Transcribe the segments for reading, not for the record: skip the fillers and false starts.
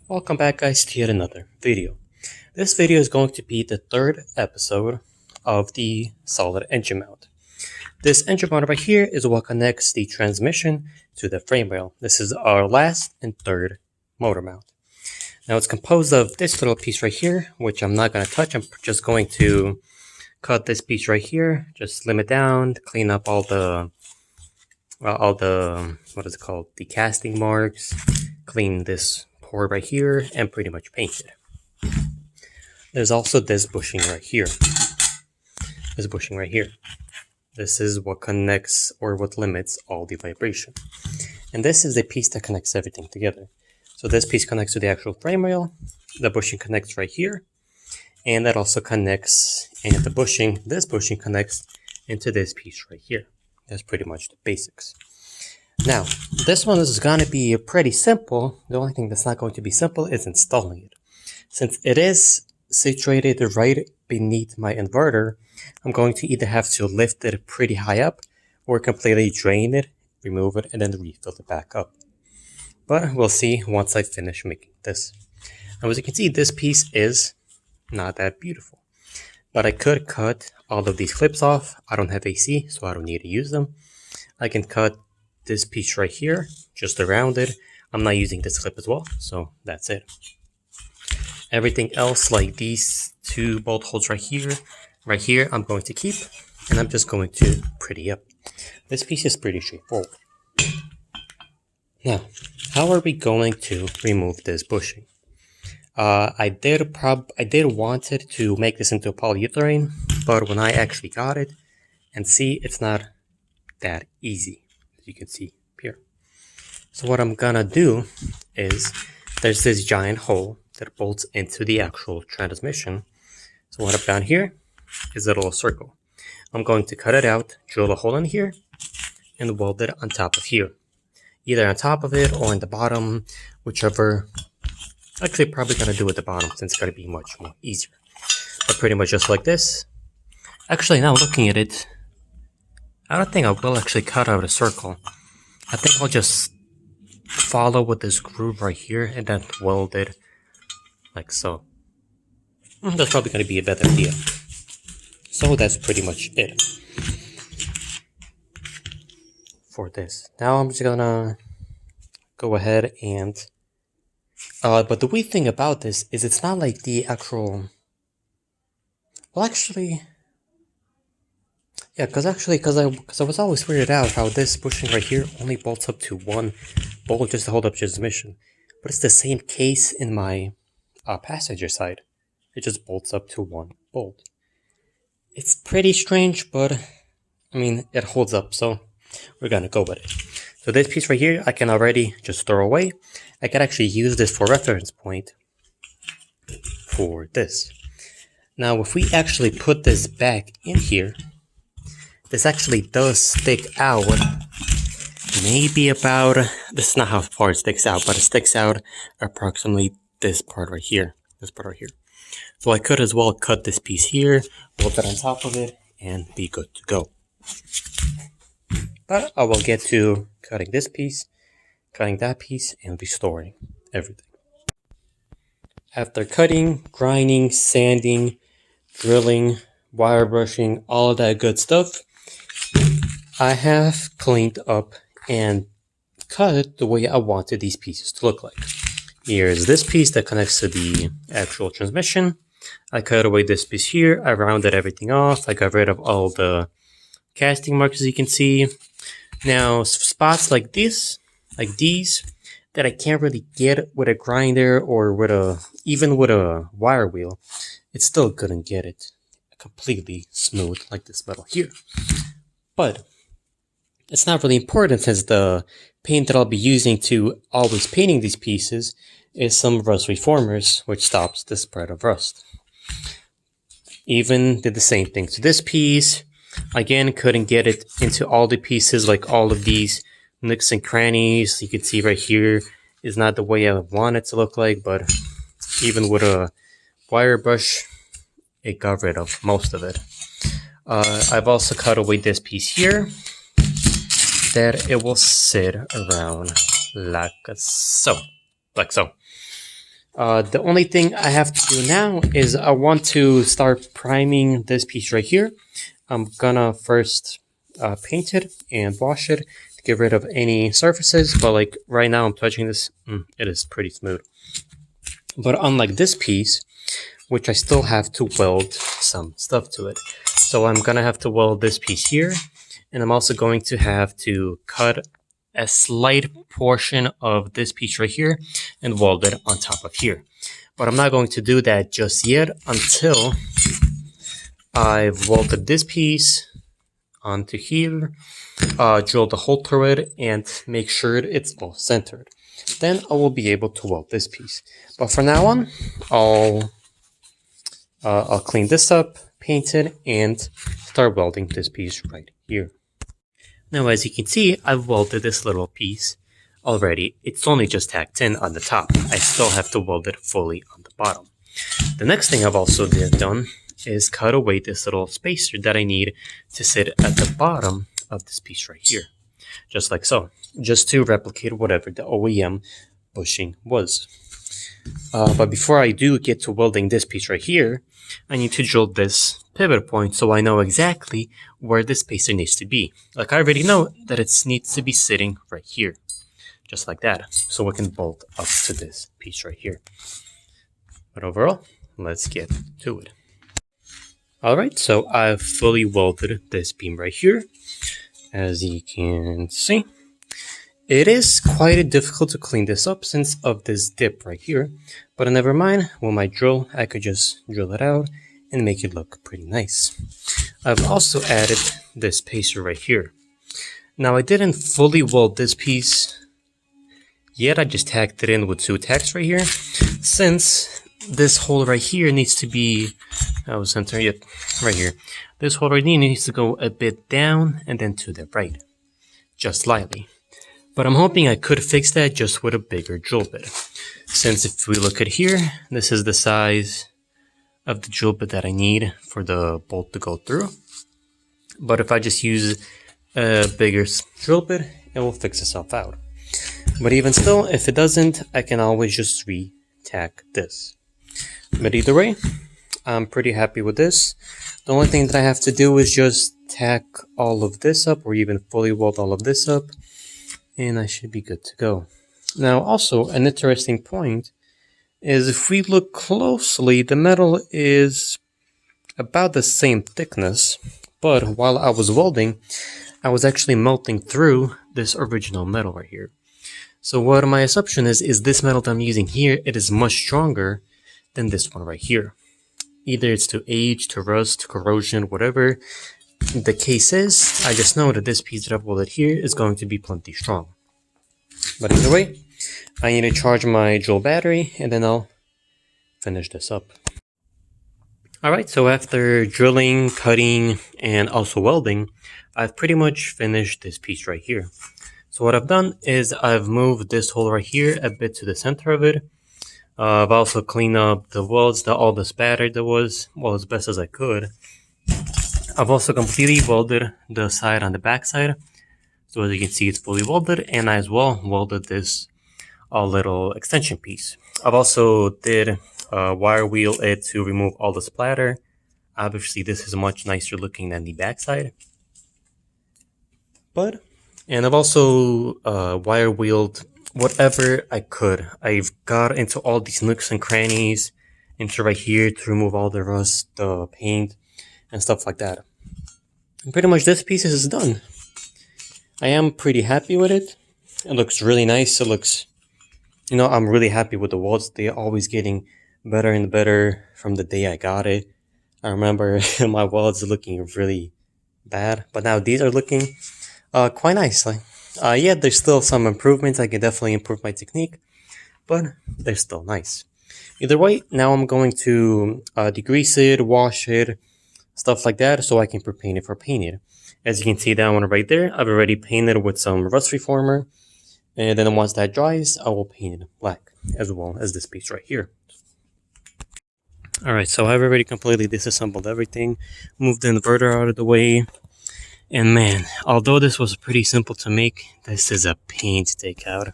Welcome back guys to yet another video. This video is going to be the third episode of the solid engine mount. This engine mount right here is what connects the transmission to the frame rail. This is our last and third motor mount. Now it's composed of this little piece right here, which I'm not going to touch. I'm just going to cut this piece right here, just slim it down, clean up all the what is it called, the casting marks, clean this port right here, and pretty much paint it. There's also this bushing right here. This bushing right here. This is what connects or what limits all the vibration. And this is the piece that connects everything together. So this piece connects to the actual frame rail. The bushing connects right here. And that also connects, and this bushing connects into this piece right here. That's pretty much the basics. Now, this one is going to be pretty simple. The only thing that's not going to be simple is installing it. Since it is situated right beneath my inverter, I'm going to either have to lift it pretty high up or completely drain it, remove it, and then refill it back up. But we'll see once I finish making this. Now, as you can see, this piece is not that beautiful. But I could cut all of these clips off. I don't have AC, so I don't need to use them. I can cut this piece right here, just around it. I'm not using this clip as well, so that's it. Everything else, like these two bolt holes right here, I'm going to keep, and I'm just going to pretty up. This piece is pretty straightforward. Now, how are we going to remove this bushing? I did wanted to make this into a polyurethane, but when I actually got it, and see, it's not that easy, as you can see here. So what I'm gonna do is, there's this giant hole that bolts into the actual transmission. So what I've done here is a little circle. I'm going to cut it out, drill a hole in here, and weld it on top of here. Either on top of it or on the bottom, whichever. Actually, probably gonna do it at the bottom since it's gonna be much more easier. But pretty much just like this. Actually, now looking at it, I don't think I will actually cut out a circle. I think I'll just follow with this groove right here and then weld it like so. That's probably gonna be a better idea. So that's pretty much it for this. Now I'm just gonna go ahead and but the weird thing about this is it's not like the actual, well actually, yeah, because I was always weirded out how this bushing right here only bolts up to one bolt just to hold up transmission, but it's the same case in my passenger side. It just bolts up to one bolt. It's pretty strange, but I mean it holds up, so we're gonna go with it. So this piece right here I can already just throw away. I can actually use this for reference point for this. Now if we actually put this back in here, this actually does stick out maybe about, this is not how far it sticks out, but it sticks out approximately this part right here. So I could as well cut this piece here, weld it on top of it, and be good to go. But I will get to cutting this piece, cutting that piece, and restoring everything. After cutting, grinding, sanding, drilling, wire brushing, all of that good stuff, I have cleaned up and cut it the way I wanted these pieces to look like. Here's this piece that connects to the actual transmission. I cut away this piece here, I rounded everything off, I got rid of all the casting marks as you can see. Now spots like these that I can't really get with a grinder or even with a wire wheel, it still couldn't get it completely smooth like this metal here. But it's not really important since the paint that I'll be using to always painting these pieces is some rust reformers, which stops the spread of rust. Even did the same thing to this piece. Again, couldn't get it into all the pieces, like all of these nooks and crannies. You can see right here is not the way I want it to look like, but even with a wire brush, it got rid of most of it. I've also cut away this piece here, that it will sit around like so. The only thing I have to do now is I want to start priming this piece right here. I'm gonna first paint it and wash it to get rid of any surfaces, but like right now I'm touching this, it is pretty smooth. But unlike this piece, which I still have to weld some stuff to it. So I'm gonna have to weld this piece here, and I'm also going to have to cut a slight portion of this piece right here and weld it on top of here. But I'm not going to do that just yet until I've welded this piece onto here, drill the hole through it, and make sure it's all centered. Then I will be able to weld this piece. But from now on, I'll clean this up, paint it, and start welding this piece right here. Now, as you can see, I've welded this little piece already. It's only just tacked in on the top. I still have to weld it fully on the bottom. The next thing I've also done is cut away this little spacer that I need to sit at the bottom of this piece right here. Just like so. Just to replicate whatever the OEM bushing was. But before I do get to welding this piece right here, I need to drill this pivot point so I know exactly where this spacer needs to be. Like I already know that it needs to be sitting right here. Just like that. So we can bolt up to this piece right here. But overall, let's get to it. Alright, so I've fully welded this beam right here. As you can see. It is quite difficult to clean this up since of this dip right here, but never mind, with my drill I could just drill it out and make it look pretty nice. I've also added this spacer right here. Now I didn't fully weld this piece yet, I just tacked it in with 2 tacks right here, since this hole right here needs to be, right here. This hole right here needs to go a bit down and then to the right, just slightly. But I'm hoping I could fix that just with a bigger drill bit. Since if we look at here, this is the size of the drill bit that I need for the bolt to go through. But if I just use a bigger drill bit, it will fix itself out. But even still, if it doesn't, I can always just re-tack this. But either way, I'm pretty happy with this. The only thing that I have to do is just tack all of this up, or even fully weld all of this up. And I should be good to go. Now also, an interesting point is if we look closely, the metal is about the same thickness, but while I was welding, I was actually melting through this original metal right here. So what my assumption is this metal that I'm using here, it is much stronger than this one right here. Either it's to age, to rust, to corrosion, whatever the case is, I just know that this piece that I've welded here is going to be plenty strong. But either way, I need to charge my drill battery and then I'll finish this up. Alright, so after drilling, cutting, and also welding, I've pretty much finished this piece right here. So what I've done is I've moved this hole right here a bit to the center of it. I've also cleaned up the welds, all the spatter that was, well, as best as I could. I've also completely welded the side on the back side. So as you can see, it's fully welded, and I as well welded this little extension piece. I've also did wire wheel it to remove all the splatter. Obviously, this is much nicer looking than the back side. And I've also wire wheeled whatever I could. I've got into all these nooks and crannies, into right here to remove all the rust, the paint, and stuff like that. And pretty much this piece is done. I am pretty happy with it. It looks really nice. It looks, I'm really happy with the welds. They're always getting better and better from the day I got it. I remember my welds looking really bad, but now these are looking quite nicely. Yeah, there's still some improvements. I can definitely improve my technique, but they're still nice. Either way, now I'm going to degrease it, wash it, stuff like that, so I can pre-paint it for painted. As you can see that one right there, I've already painted with some rust reformer, and then once that dries, I will paint it black, as well as this piece right here. Alright, so I've already completely disassembled everything, moved the inverter out of the way, And man, although this was pretty simple to make, this is a pain to take out.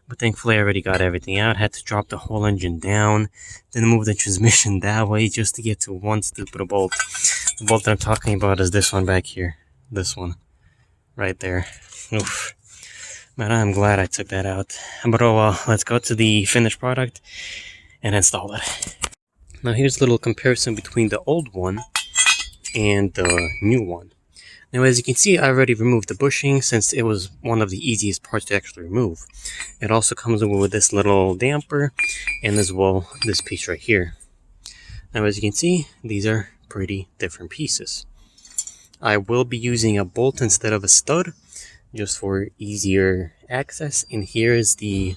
But thankfully I already got everything out. Had to drop the whole engine down, then move the transmission that way just to get to one stupid bolt. The bolt that I'm talking about is this one back here. This one. Right there. Oof. Man, I'm glad I took that out. But oh well, let's go to the finished product and install it. Now here's a little comparison between the old one and the new one. Now as you can see, I already removed the bushing since it was one of the easiest parts to actually remove. It also comes with this little damper and as well this piece right here. Now as you can see, these are pretty different pieces. I will be using a bolt instead of a stud just for easier access, and here is the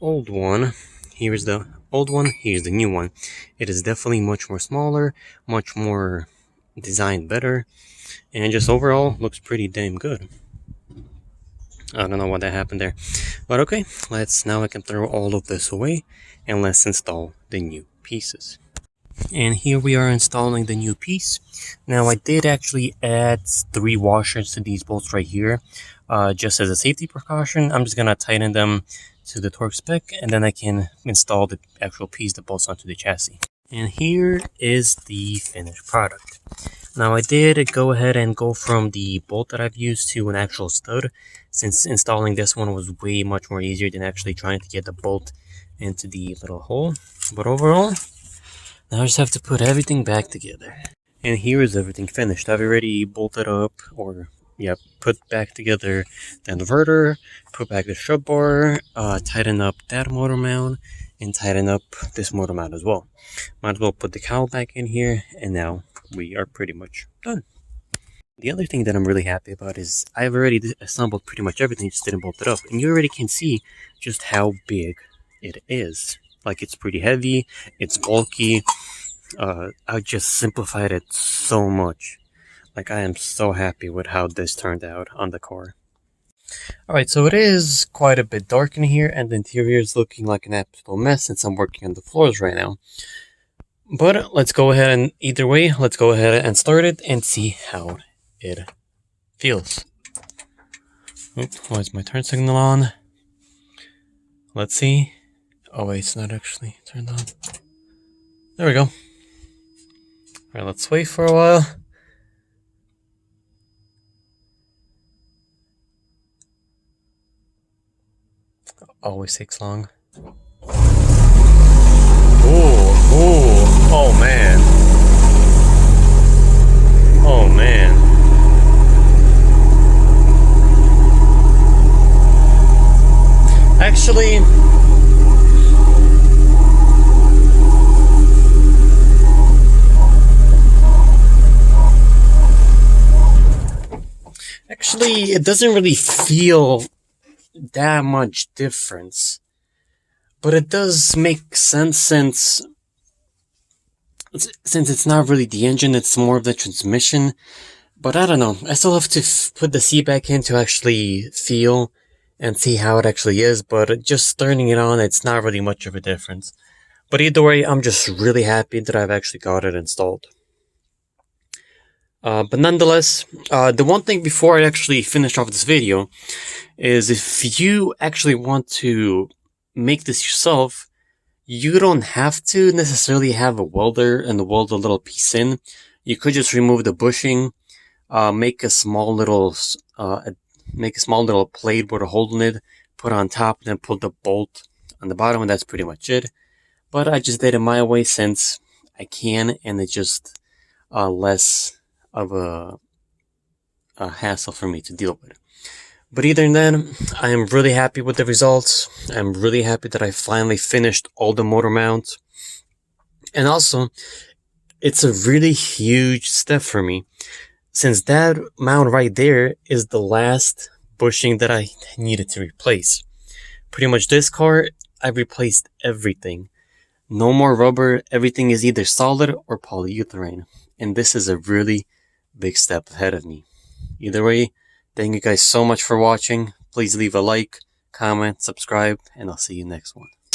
old one. Here's the old one, here's the new one. It is definitely much more smaller, much more designed better, and just overall looks pretty damn good. I don't know what that happened there, but okay, now I can throw all of this away and let's install the new pieces. And here we are installing the new piece. Now I did actually add 3 washers to these bolts right here, just as a safety precaution. I'm just gonna tighten them to the torque spec, and then I can install the actual piece that bolts onto the chassis. And here is the finished product. Now I did go ahead and go from the bolt that I've used to an actual stud, since installing this one was way much more easier than actually trying to get the bolt into the little hole. But overall, now I just have to put everything back together. And here is everything finished. I've already bolted up, or yeah, put back together the inverter, put back the strut bar, tighten up that motor mount, and tighten up this motor mount as well. Might as well put the cowl back in here, and now we are pretty much done. The other thing that I'm really happy about is I've already assembled pretty much everything, just didn't bolt it up. And you already can see just how big it is. Like, it's pretty heavy, it's bulky. I just simplified it so much. Like, I am so happy with how this turned out on the car. Alright, so it is quite a bit dark in here, and the interior is looking like an absolute mess since I'm working on the floors right now. But let's go ahead and, either way, let's go ahead and start it and see how it feels. Oops, why is my turn signal on? Let's see. Oh wait, it's not actually turned on. There we go. Alright, let's wait for a while. Always takes long. Oh man. Oh man. Actually, it doesn't really feel that much difference, but it does make sense since it's not really the engine, it's more of the transmission. But I don't know, I still have to put the seat back in to actually feel and see how it actually is, but just turning it on, it's not really much of a difference. But either way, I'm just really happy that I've actually got it installed. But nonetheless, the one thing before I actually finish off this video is if you actually want to make this yourself, you don't have to necessarily have a welder and weld a little piece in. You could just remove the bushing, make a small little plate with a hole in it, put it on top, and then pull the bolt on the bottom, and that's pretty much it. But I just did it my way since I can, and it's just less of a hassle for me to deal with. But either then, I am really happy with the results. I'm really happy that I finally finished all the motor mounts. And also, it's a really huge step for me, since that mount right there is the last bushing that I needed to replace. Pretty much this car, I replaced everything. No more rubber, everything is either solid or polyurethane. And this is a really big step ahead of me. Either way, thank you guys so much for watching. Please leave a like, comment, subscribe, and I'll see you next one.